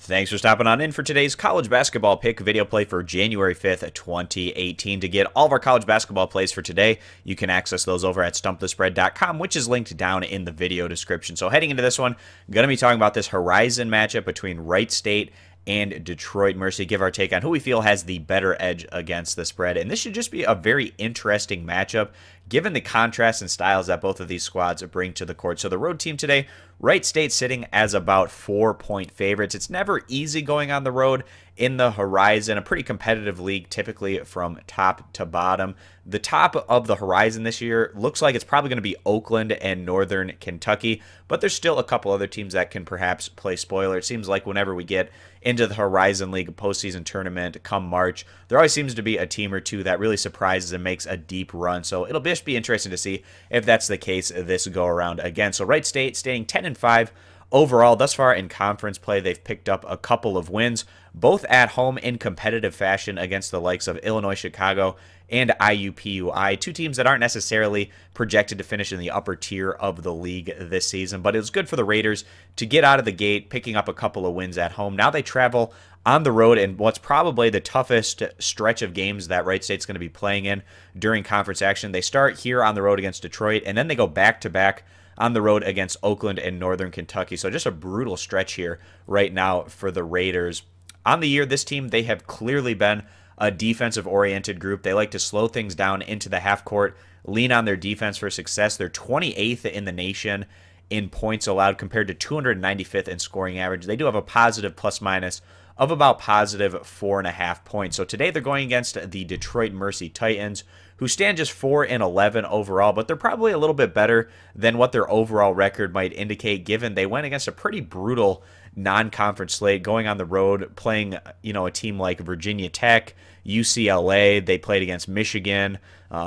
Thanks for stopping on in for today's college basketball pick video play for January 5th, 2018. To get all of our college basketball plays for today, you can access those over at stumpthespread.com, which is linked down in the video description. So heading into this one, I'm going to be talking about this Horizon matchup between Wright State and Detroit Mercy, give our take on who we feel has the better edge against the spread. And this should just be a very interesting matchup, given the contrast and styles that both of these squads bring to the court. So the road team today, Wright State sitting as about 4-point favorites. It's never easy going on the road in the Horizon, a pretty competitive league typically from top to bottom. The top of the Horizon this year looks like it's probably going to be Oakland and Northern Kentucky, but there's still a couple other teams that can perhaps play spoiler. It seems like whenever we get into the Horizon League postseason tournament come March, there always seems to be a team or two that really surprises and makes a deep run. So it'll just be interesting to see if that's the case this go around again. So Wright State staying 10-5 overall thus far in conference play. They've picked up a couple of wins, both at home in competitive fashion against the likes of Illinois Chicago and IUPUI, two teams that aren't necessarily projected to finish in the upper tier of the league this season. But it was good for the Raiders to get out of the gate, picking up a couple of wins at home. Now they travel on the road in what's probably the toughest stretch of games that Wright State's going to be playing in during conference action. They start here on the road against Detroit, and then they go back-to-back on the road against Oakland and Northern Kentucky. So just a brutal stretch here right now for the Raiders. On the year, this team, they have clearly been a defensive-oriented group. They like to slow things down into the half court, lean on their defense for success. They're 28th in the nation in points allowed compared to 295th in scoring average. They do have a positive plus-minus of about positive 4.5 points. So today they're going against the Detroit Mercy Titans, who stand just 4-11 overall, but they're probably a little bit better than what their overall record might indicate, given they went against a pretty brutal non-conference slate, going on the road, playing, a team like Virginia Tech, UCLA. They played against Michigan.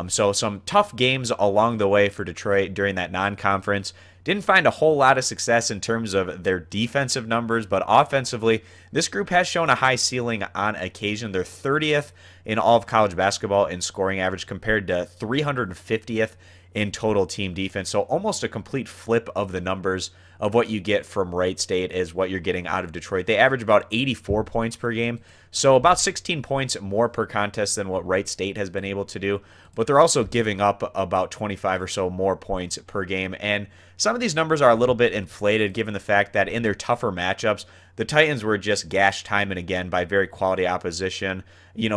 So some tough games along the way for Detroit during that non-conference. Didn't find a whole lot of success in terms of their defensive numbers, but offensively, this group has shown a high ceiling on occasion. They're 30th in all of college basketball in scoring average compared to 350th in total team defense. So almost a complete flip of the numbers of what you get from Wright State is what you're getting out of Detroit. They average about 84 points per game, so about 16 points more per contest than what Wright State has been able to do, but they're also giving up about 25 or so more points per game. And some of these numbers are a little bit inflated given the fact that in their tougher matchups, the Titans were just gashed time and again by very quality opposition.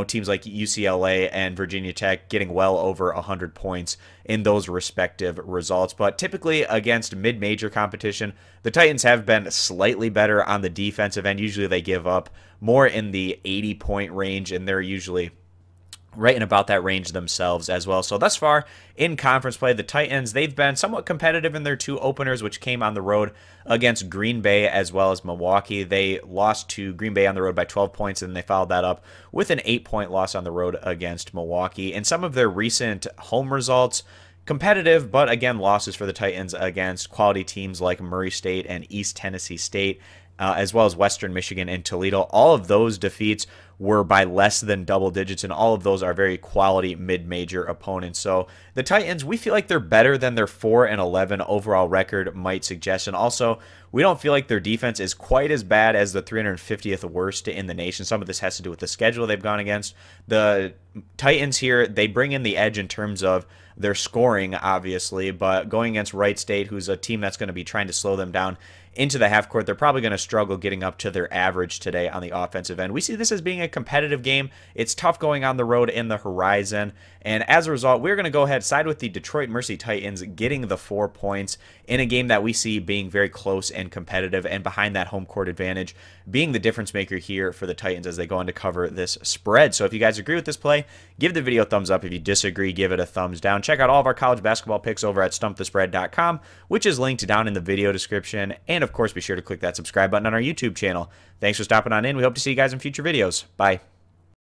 Teams like UCLA and Virginia Tech getting well over 100 points in those respective results. But typically against mid-major competition, the Titans have been slightly better on the defensive end. Usually they give up more in the 80-point range, and they're usually right in about that range themselves as well. So thus far in conference play, the Titans, they've been somewhat competitive in their two openers, which came on the road against Green Bay as well as Milwaukee. They lost to Green Bay on the road by 12 points, and they followed that up with an 8-point loss on the road against Milwaukee. In some of their recent home results, competitive, but again, losses for the Titans against quality teams like Murray State and East Tennessee State, as well as Western Michigan and Toledo. All of those defeats were by less than double digits, and all of those are very quality mid-major opponents. So the Titans, we feel like they're better than their 4-11 overall record might suggest. And also, we don't feel like their defense is quite as bad as the 350th worst in the nation. Some of this has to do with the schedule they've gone against. The Titans here, they bring in the edge in terms of their scoring, obviously, but going against Wright State, who's a team that's going to be trying to slow them down into the half court, they're probably going to struggle getting up to their average today on the offensive end. We see this as being a competitive game. It's tough going on the road in the Horizon, and as a result, we're going to go ahead side with the Detroit Mercy Titans getting the 4 points in a game that we see being very close and competitive, and behind that home court advantage being the difference maker here for the Titans as they go on to cover this spread. So if you guys agree with this play, give the video a thumbs up. If you disagree, give it a thumbs down. Check out all of our college basketball picks over at stumpthespread.com, which is linked down in the video description. And of course, be sure to click that subscribe button on our YouTube channel. Thanks for stopping on in. We hope to see you guys in future videos. Bye.